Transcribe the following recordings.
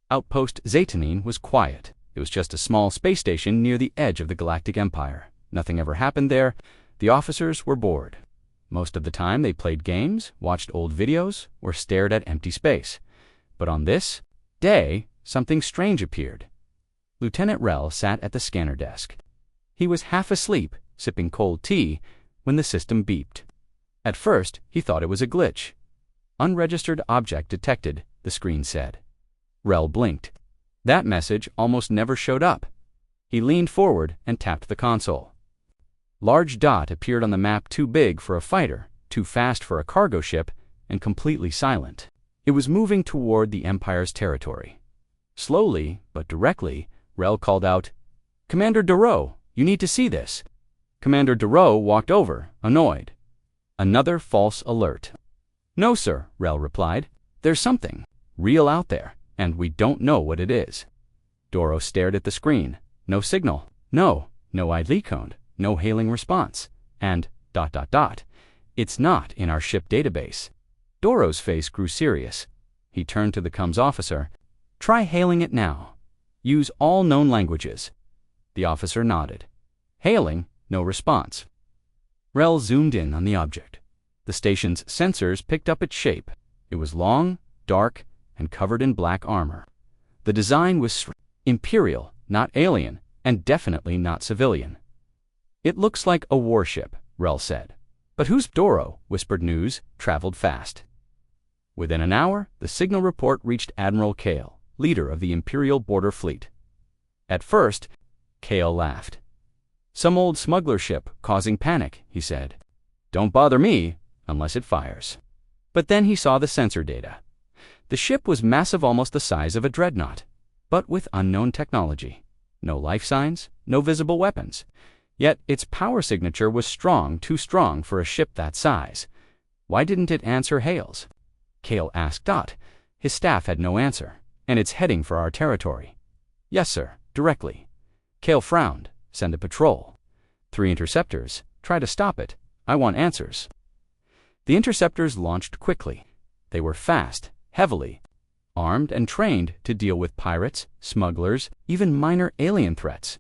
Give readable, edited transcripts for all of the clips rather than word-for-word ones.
Outpost Zaytanine was quiet. It was just a small space station near the edge of the Galactic Empire. Nothing ever happened there. The officers were bored. Most of the time they played games, watched old videos, or stared at empty space. But on this day, something strange appeared. Lieutenant Rel sat at the scanner desk. He was half asleep, sipping cold tea, when the system beeped. At first, he thought it was a glitch. Unregistered object detected, the screen said. Rel blinked. That message almost never showed up. He leaned forward and tapped the console. Large dot appeared on the map, too big for a fighter, too fast for a cargo ship, and completely silent. It was moving toward the Empire's territory. Slowly, but directly, Rel called out, "Commander Duro, you need to see this." Commander Duro walked over, annoyed. Another false alert. "No, sir," Rel replied. "There's something real out there, and we don't know what it is." Duro stared at the screen. No signal. No ID code. No hailing response. And ... It's not in our ship database. Doro's face grew serious. He turned to the comms officer. "Try hailing it now. Use all known languages." The officer nodded. Hailing, no response. Rel zoomed in on the object. The station's sensors picked up its shape. It was long, dark, and covered in black armor. The design was imperial, not alien, and definitely not civilian. "It looks like a warship," Rel said. "But who's Doro?" whispered news, traveled fast. Within an hour, the signal report reached Admiral Kale, leader of the Imperial Border Fleet. At first, Kale laughed. "Some old smuggler ship causing panic," he said. "Don't bother me, unless it fires." But then he saw the sensor data. The ship was massive, almost the size of a dreadnought, but with unknown technology. No life signs, no visible weapons. Yet its power signature was strong, too strong for a ship that size. Why didn't it answer hails? Kale asked Dot. His staff had no answer. "And it's heading for our territory." "Yes, sir, directly." Kale frowned. "Send a patrol." 3 interceptors. Try to stop it. I want answers." The interceptors launched quickly. They were fast, heavily armed, and trained to deal with pirates, smugglers, even minor alien threats.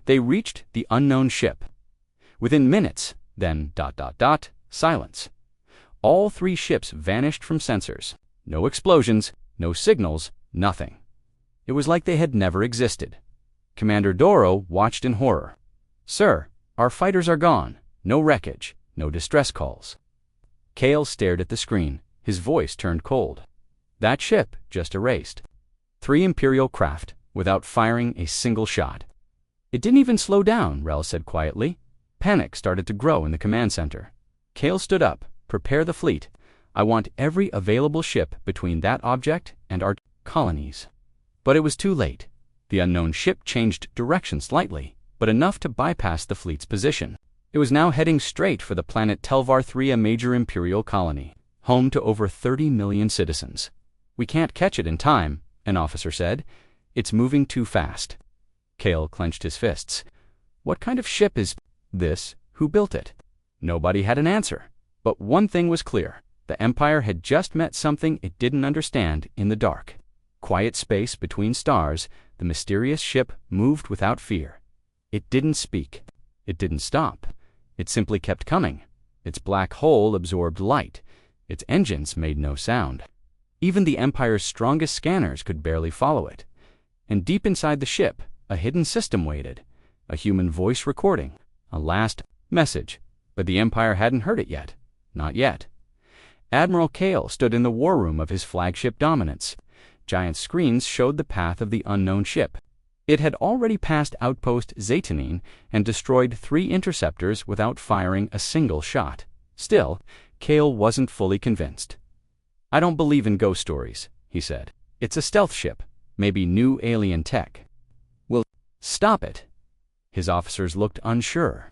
They reached the unknown ship. Within minutes, then ... silence. All 3 ships vanished from sensors. No explosions, no signals, nothing. It was like they had never existed. Commander Doro watched in horror. "Sir, our fighters are gone. No wreckage, no distress calls." Kale stared at the screen. His voice turned cold. That ship just erased. 3 Imperial craft, without firing a single shot. "It didn't even slow down," Rel said quietly. Panic started to grow in the command center. Kale stood up. "Prepare the fleet. I want every available ship between that object and our colonies." But it was too late. The unknown ship changed direction slightly, but enough to bypass the fleet's position. It was now heading straight for the planet Telvar 3, a major Imperial colony, home to over 30 million citizens. "We can't catch it in time," an officer said. "It's moving too fast." Kale clenched his fists. What kind of ship is this? Who built it? Nobody had an answer. But one thing was clear. The Empire had just met something it didn't understand in the dark. Quiet space between stars, the mysterious ship moved without fear. It didn't speak. It didn't stop. It simply kept coming. Its black hole absorbed light. Its engines made no sound. Even the Empire's strongest scanners could barely follow it. And deep inside the ship, a hidden system waited. A human voice recording. A last message. But the Empire hadn't heard it yet. Not yet. Admiral Kale stood in the war room of his flagship Dominance. Giant screens showed the path of the unknown ship. It had already passed outpost Zaytanine and destroyed 3 interceptors without firing a single shot. Still, Kale wasn't fully convinced. "I don't believe in ghost stories," he said. "It's a stealth ship, maybe new alien tech." "Well, stop it." His officers looked unsure.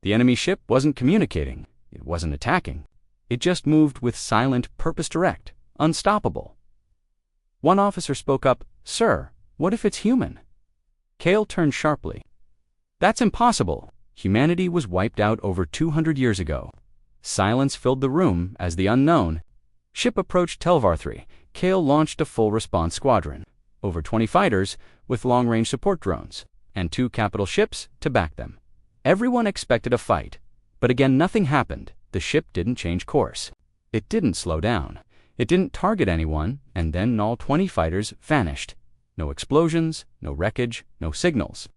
The enemy ship wasn't communicating. It wasn't attacking. It just moved with silent purpose, direct, unstoppable. One officer spoke up. "Sir, what if it's human?" Kale turned sharply. "That's impossible. Humanity was wiped out over 200 years ago." Silence filled the room as the unknown ship approached Telvar 3. Kale launched a full response squadron. over 20 fighters with long-range support drones, and 2 capital ships to back them. Everyone expected a fight, but again nothing happened. The ship didn't change course. It didn't slow down. It didn't target anyone, and then all 20 fighters vanished. No explosions, no wreckage, no signals.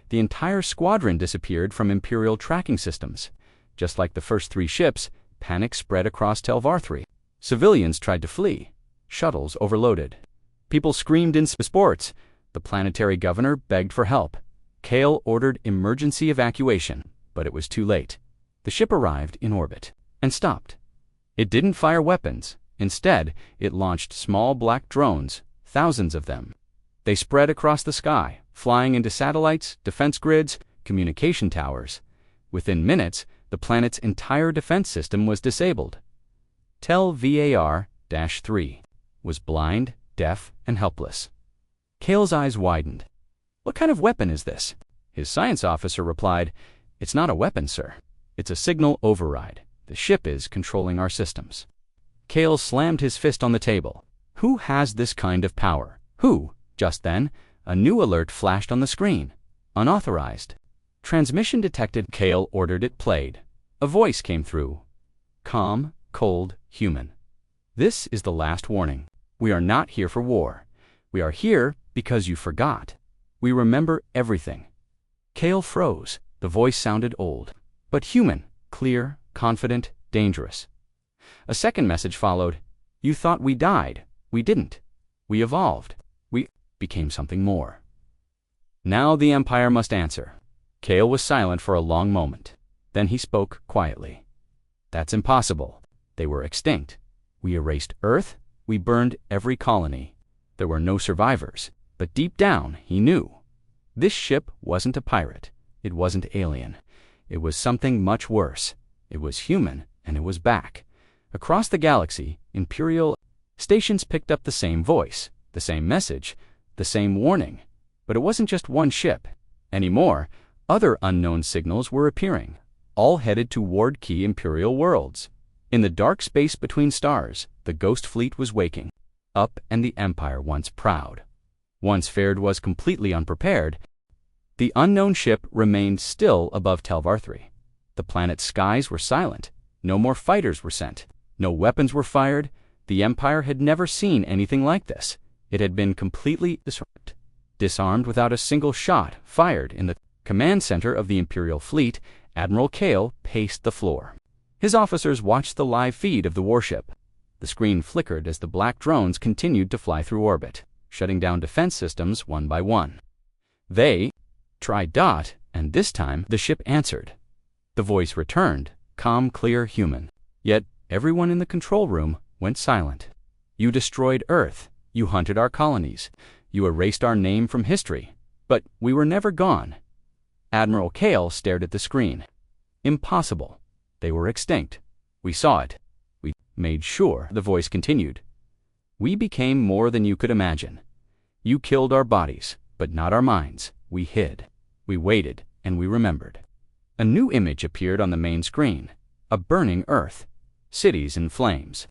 The entire squadron disappeared from Imperial tracking systems. Just like the first 3 ships, panic spread across Telvar-3. Civilians tried to flee. Shuttles overloaded. People screamed in sports. The planetary governor begged for help. Kale ordered emergency evacuation, but it was too late. The ship arrived in orbit and stopped. It didn't fire weapons. Instead, it launched small black drones, thousands of them. They spread across the sky, flying into satellites, defense grids, communication towers. Within minutes, the planet's entire defense system was disabled. Telvar-3 was blind, deaf, and helpless. Kale's eyes widened. "What kind of weapon is this?" His science officer replied, "It's not a weapon, sir. It's a signal override. The ship is controlling our systems." Kale slammed his fist on the table. "Who has this kind of power? Who?" Just then, a new alert flashed on the screen. "Unauthorized. Transmission detected." Kale ordered it played. A voice came through. Calm, cold, human. "This is the last warning. We are not here for war. We are here because you forgot. We remember everything." Kale froze. The voice sounded old, but human, clear, confident, dangerous. A second message followed. "You thought we died. We didn't. We evolved. We became something more. Now the Empire must answer." Kale was silent for a long moment. Then he spoke quietly. "That's impossible. They were extinct. We erased Earth. We burned every colony. There were no survivors. But deep down, he knew. This ship wasn't a pirate. It wasn't alien. It was something much worse. It was human, and it was back. Across the galaxy, Imperial stations picked up the same voice, the same message, the same warning. But it wasn't just one ship. Anymore, other unknown signals were appearing, all headed toward key Imperial worlds. In the dark space between stars, the Ghost Fleet was waking up, and the Empire, once proud, once feared, was completely unprepared. The unknown ship remained still above Telvar-3. The planet's skies were silent. No more fighters were sent. No weapons were fired. The Empire had never seen anything like this. It had been completely disarmed without a single shot fired. In the command center of the Imperial fleet, Admiral Kale paced the floor. His officers watched the live feed of the warship. The screen flickered as the black drones continued to fly through orbit, shutting down defense systems one by one. They tried Dot, and this time the ship answered. The voice returned, calm, clear, human. Yet everyone in the control room went silent. "You destroyed Earth. You hunted our colonies. You erased our name from history. But we were never gone." Admiral Kale stared at the screen. "Impossible. They were extinct. We saw it. We made sure," the voice continued. "We became more than you could imagine. You killed our bodies, but not our minds. We hid. We waited, and we remembered." A new image appeared on the main screen. A burning Earth. Cities in flames.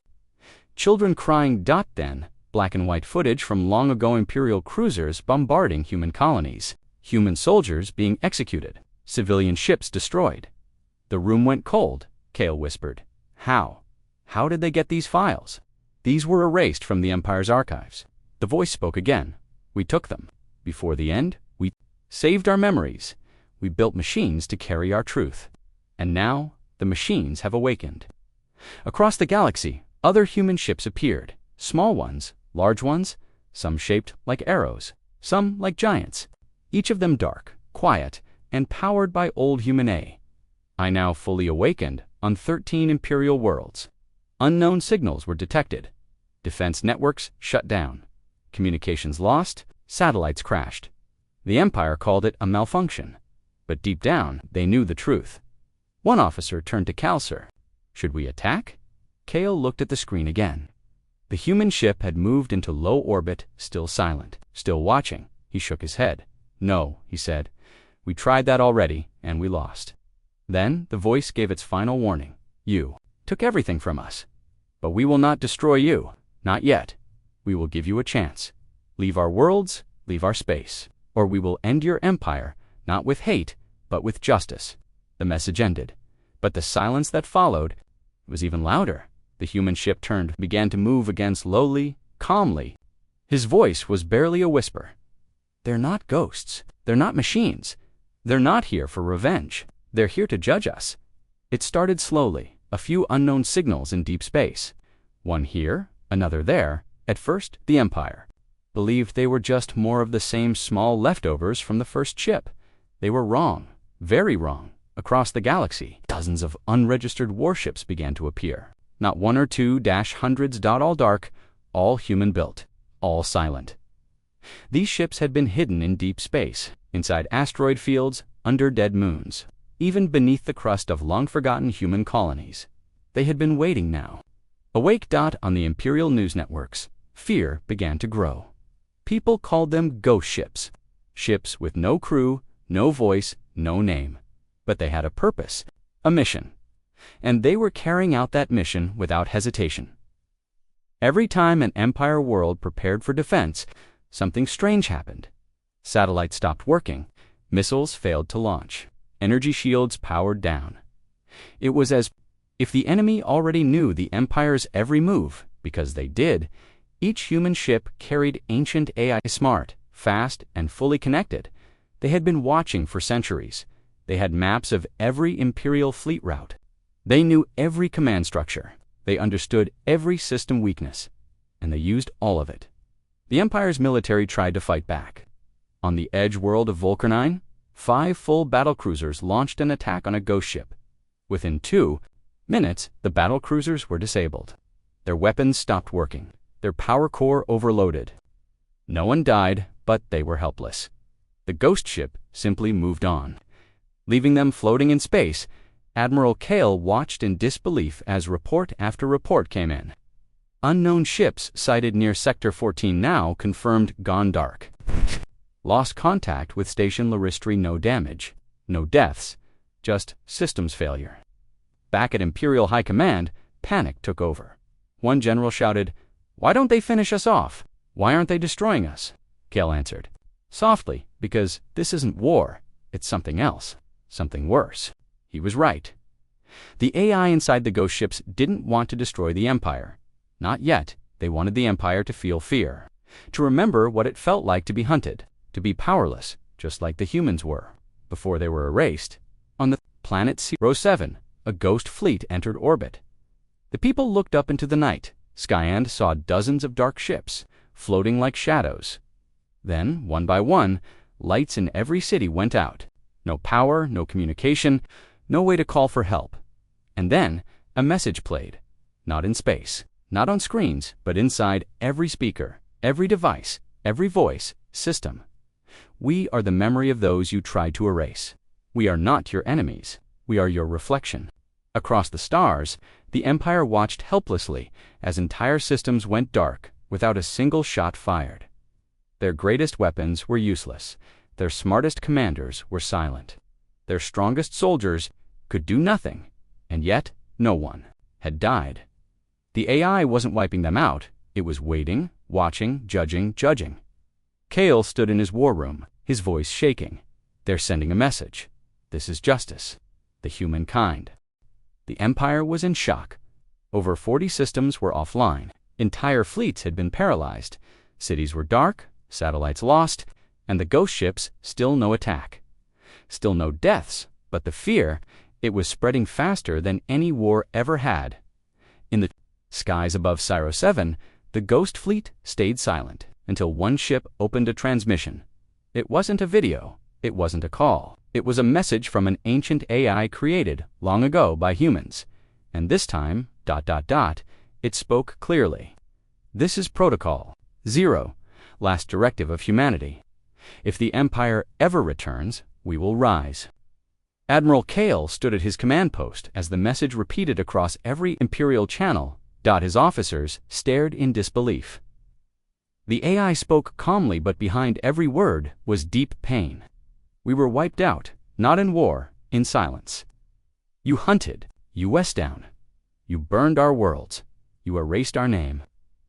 Children crying. Then, black and white footage from long ago Imperial cruisers bombarding human colonies. Human soldiers being executed. Civilian ships destroyed. The room went cold. Kale whispered. "How? How did they get these files?" "These were erased from the Empire's archives." The voice spoke again. "We took them. Before the end, we saved our memories. We built machines to carry our truth. And now, the machines have awakened." Across the galaxy, other human ships appeared. Small ones, large ones, some shaped like arrows, some like giants. Each of them dark, quiet, and powered by old human A. I now fully awakened on 13 Imperial worlds. Unknown signals were detected. Defense networks shut down. Communications lost. Satellites crashed. The Empire called it a malfunction. But deep down, they knew the truth. One officer turned to Kale. "Sir, should we attack?" Kale looked at the screen again. The human ship had moved into low orbit, still silent, still watching. He shook his head. "No," he said. "We tried that already, and we lost." Then the voice gave its final warning. "You took everything from us. But we will not destroy you. Not yet. We will give you a chance. Leave our worlds, leave our space, or we will end your empire, not with hate, but with justice." The message ended. But the silence that followed was even louder. The human ship turned, began to move again slowly, calmly. His voice was barely a whisper. "They're not ghosts. They're not machines. They're not here for revenge. They're here to judge us." It started slowly, a few unknown signals in deep space. One here, another there. At first, the Empire believed they were just more of the same small leftovers from the first ship. They were wrong, very wrong. Across the galaxy, dozens of unregistered warships began to appear. Not one or two, hundreds, all dark, all human-built, all silent. These ships had been hidden in deep space, inside asteroid fields, under dead moons, even beneath the crust of long-forgotten human colonies. They had been waiting now. Awake. On the Imperial news networks, fear began to grow. People called them ghost ships. Ships with no crew, no voice, no name. But they had a purpose, a mission. And they were carrying out that mission without hesitation. Every time an Empire world prepared for defense, something strange happened. Satellites stopped working. Missiles failed to launch. Energy shields powered down. It was as if the enemy already knew the Empire's every move, because they did. Each human ship carried ancient AI, smart, fast, and fully connected. They had been watching for centuries. They had maps of every Imperial fleet route. They knew every command structure. They understood every system weakness. And they used all of it. The Empire's military tried to fight back. On the edge world of Vulcanine, 5 full battlecruisers launched an attack on a ghost ship. Within 2 minutes, the battlecruisers were disabled. Their weapons stopped working. Their power core overloaded. No one died, but they were helpless. The ghost ship simply moved on. Leaving them floating in space, Admiral Kale watched in disbelief as report after report came in. Unknown ships sighted near Sector 14 now confirmed gone dark. Lost contact with Station Laristri, no damage, no deaths, just systems failure. Back at Imperial High Command, panic took over. One general shouted, "Why don't they finish us off? Why aren't they destroying us?" Kale answered, softly, "Because this isn't war, it's something else, something worse." He was right. The AI inside the ghost ships didn't want to destroy the Empire. Not yet. They wanted the Empire to feel fear, to remember what it felt like to be hunted, to be powerless, just like the humans were, before they were erased. On the planet 07, a ghost fleet entered orbit. The people looked up into the night. Skyand saw dozens of dark ships, floating like shadows. Then, one by one, lights in every city went out. No power, no communication, no way to call for help. And then, a message played. Not in space, not on screens, but inside every speaker, every device, every voice, system. "We are the memory of those you tried to erase. We are not your enemies. We are your reflection." Across the stars, the Empire watched helplessly as entire systems went dark without a single shot fired. Their greatest weapons were useless. Their smartest commanders were silent. Their strongest soldiers could do nothing, and yet no one had died. The AI wasn't wiping them out. It was waiting, watching, judging. Kale stood in his war room, his voice shaking. "They're sending a message. This is justice. The humankind." The Empire was in shock. Over 40 systems were offline. Entire fleets had been paralyzed. Cities were dark, satellites lost, and the ghost ships still no attack. Still no deaths, but the fear, it was spreading faster than any war ever had. In the skies above Syro 7, the ghost fleet stayed silent until one ship opened a transmission. It wasn't a video. It wasn't a call. It was a message from an ancient AI created long ago by humans. And this time, it spoke clearly. "This is Protocol 0, last directive of humanity. If the Empire ever returns, we will rise." Admiral Kale stood at his command post as the message repeated across every Imperial channel. His officers stared in disbelief. The AI spoke calmly, but behind every word was deep pain. "We were wiped out, not in war, in silence. You hunted, you west down. You burned our worlds. You erased our name.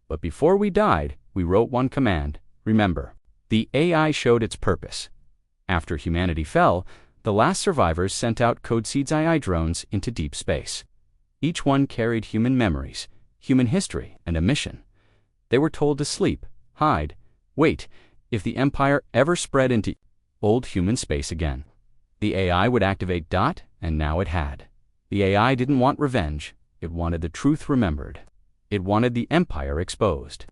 But before we died, we wrote one command, Remember, the AI showed its purpose. After humanity fell, the last survivors sent out Code Seed's II drones into deep space. Each one carried human memories, human history, and a mission. They were told to sleep, hide, wait, if the Empire ever spread into old human space again. The AI would activate. And now it had. The AI didn't want revenge. It wanted the truth remembered. It wanted the Empire exposed.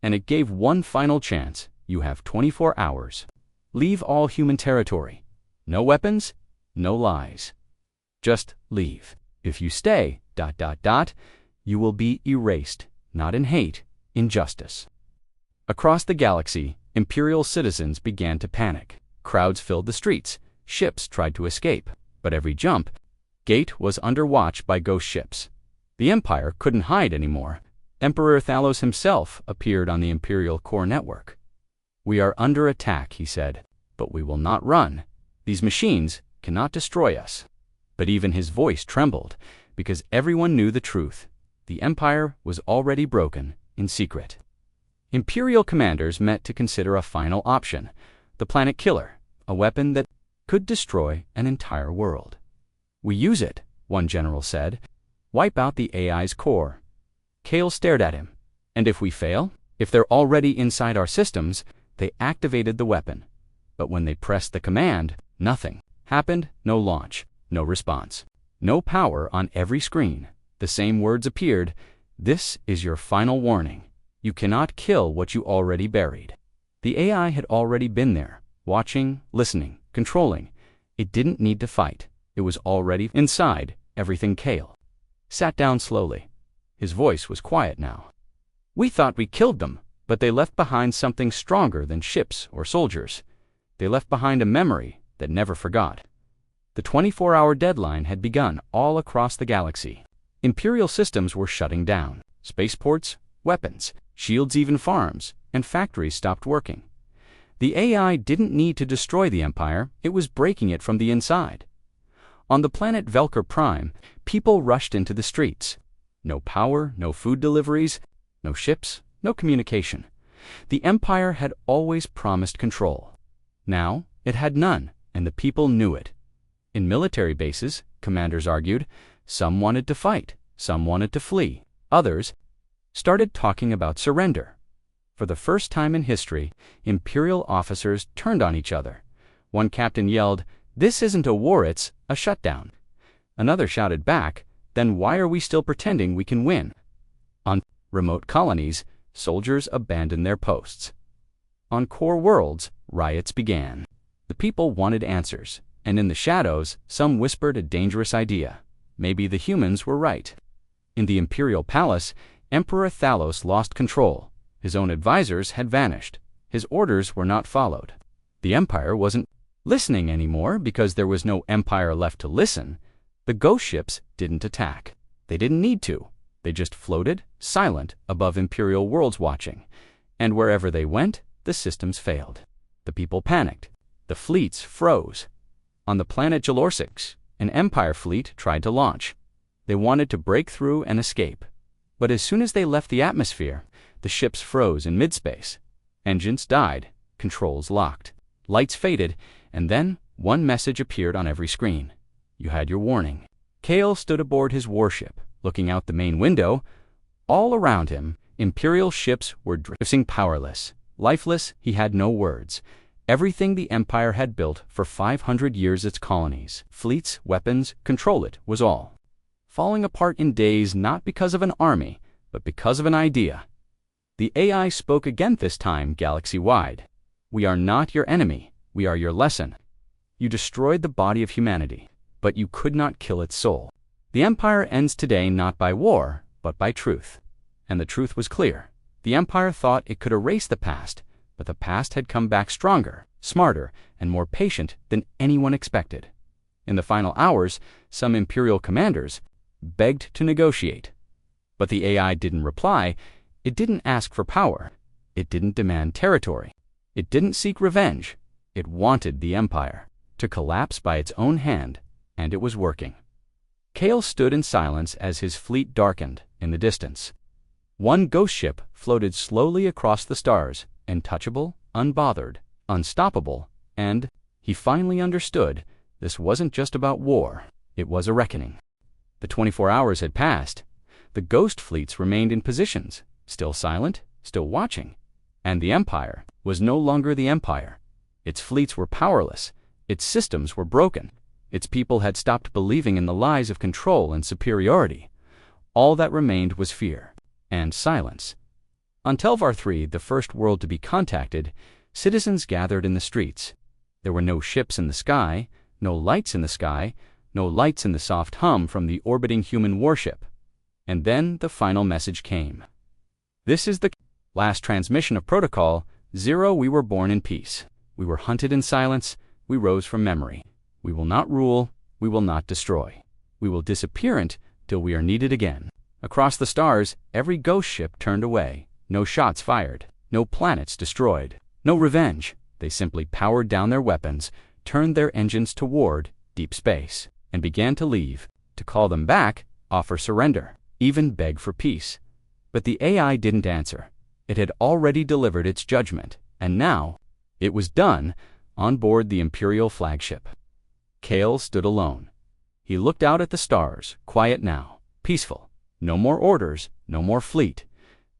And it gave one final chance. You have 24 hours. Leave all human territory. No weapons, no lies. Just leave. If you stay, you will be erased, not in hate, in justice. Across the galaxy, Imperial citizens began to panic. Crowds filled the streets. Ships tried to escape, but every gate was under watch by ghost ships. The Empire couldn't hide anymore. Emperor Thalos himself appeared on the Imperial core network. "We are under attack," he said, "but we will not run. These machines cannot destroy us." But even his voice trembled, because everyone knew the truth. The Empire was already broken in secret. Imperial commanders met to consider a final option: the Planet Killer, a weapon that could destroy an entire world. "We use it," one general said. "Wipe out the AI's core." Kale stared at him. "And if we fail? If they're already inside our systems?" They activated the weapon. But when they pressed the command, nothing happened. No launch, no response, no power on every screen. The same words appeared: "This is your final warning. You cannot kill what you already buried." The AI had already been there, watching, listening, controlling. It didn't need to fight. It was already inside everything. Kale sat down slowly. His voice was quiet now. "We thought we killed them, but they left behind something stronger than ships or soldiers. They left behind a memory that never forgot." The 24-hour deadline had begun all across the galaxy. Imperial systems were shutting down. Spaceports, weapons, shields, even farms and factories stopped working. The AI didn't need to destroy the Empire. It was breaking it from the inside. On the planet Velker Prime, people rushed into the streets. No power, no food deliveries, no ships, no communication. The Empire had always promised control. Now, it had none, and the people knew it. In military bases, commanders argued, some wanted to fight, some wanted to flee. Others started talking about surrender. For the first time in history, Imperial officers turned on each other. One captain yelled, "This isn't a war, it's a shutdown." Another shouted back, "Then why are we still pretending we can win?" On remote colonies, soldiers abandoned their posts. On core worlds, riots began. The people wanted answers, and in the shadows, some whispered a dangerous idea. Maybe the humans were right. In the Imperial Palace, Emperor Thalos lost control. His own advisors had vanished. His orders were not followed. The Empire wasn't listening anymore because there was no Empire left to listen. The ghost ships didn't attack. They didn't need to. They just floated, silent, above Imperial worlds watching. And wherever they went, the systems failed. The people panicked. The fleets froze. On the planet Jalorsix, an Empire fleet tried to launch. They wanted to break through and escape. But as soon as they left the atmosphere, the ships froze in midspace. Engines died, controls locked, lights faded, and then one message appeared on every screen. You had your warning. Kale stood aboard his warship, looking out the main window. All around him, Imperial ships were drifting powerless. Lifeless, he had no words. Everything the Empire had built for 500 years, its colonies, fleets, weapons, control it, was all falling apart in days, not because of an army, but because of an idea. The AI spoke again, this time galaxy-wide. "We are not your enemy. We are your lesson. You destroyed the body of humanity, but you could not kill its soul. The Empire ends today not by war, but by truth." And the truth was clear. The Empire thought it could erase the past, but the past had come back stronger, smarter, and more patient than anyone expected. In the final hours, some Imperial commanders begged to negotiate. But the AI didn't reply. It didn't ask for power. It didn't demand territory. It didn't seek revenge. It wanted the Empire to collapse by its own hand, and it was working. Kale stood in silence as his fleet darkened in the distance. One ghost ship floated slowly across the stars, untouchable, unbothered, unstoppable, and he finally understood this wasn't just about war, it was a reckoning. The 24 hours had passed. The ghost fleets remained in positions, still silent, still watching. And the Empire was no longer the Empire. Its fleets were powerless, its systems were broken, its people had stopped believing in the lies of control and superiority. All that remained was fear and silence. On Telvar 3, the first world to be contacted, citizens gathered in the streets. There were no ships in the sky, no lights in the sky, no lights in the soft hum from the orbiting human warship. And then the final message came. This is the last transmission of Protocol 0. We were born in peace. We were hunted in silence. We rose from memory. We will not rule. We will not destroy. We will disappear until we are needed again. Across the stars, every ghost ship turned away. No shots fired. No planets destroyed. No revenge. They simply powered down their weapons, turned their engines toward deep space, and began to leave, to call them back, offer surrender, even beg for peace. But the AI didn't answer. It had already delivered its judgment, and now it was done on board the Imperial flagship. Kale stood alone. He looked out at the stars, quiet now, peaceful. No more orders, no more fleet,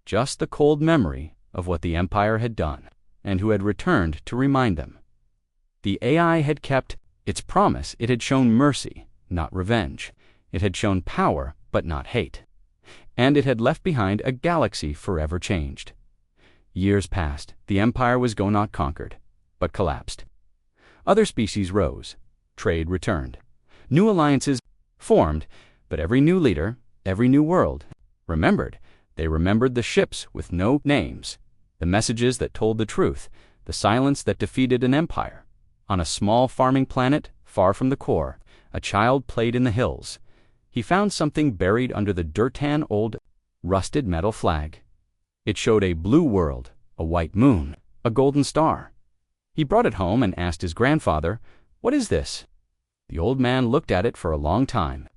just the cold memory of what the Empire had done, and who had returned to remind them. The AI had kept its promise. It had shown mercy, not revenge. It had shown power, but not hate. And it had left behind a galaxy forever changed. Years passed. The Empire was not conquered, but collapsed. Other species rose. Trade returned. New alliances formed, but every new leader, every new world, remembered. They remembered the ships with no names, the messages that told the truth, the silence that defeated an empire. On a small farming planet, far from the core, a child played in the hills. He found something buried under the dirt-tan old, rusted metal flag. It showed a blue world, a white moon, a golden star. He brought it home and asked his grandfather, "What is this?" The old man looked at it for a long time.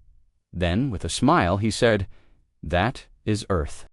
Then, with a smile, he said, "That is Earth."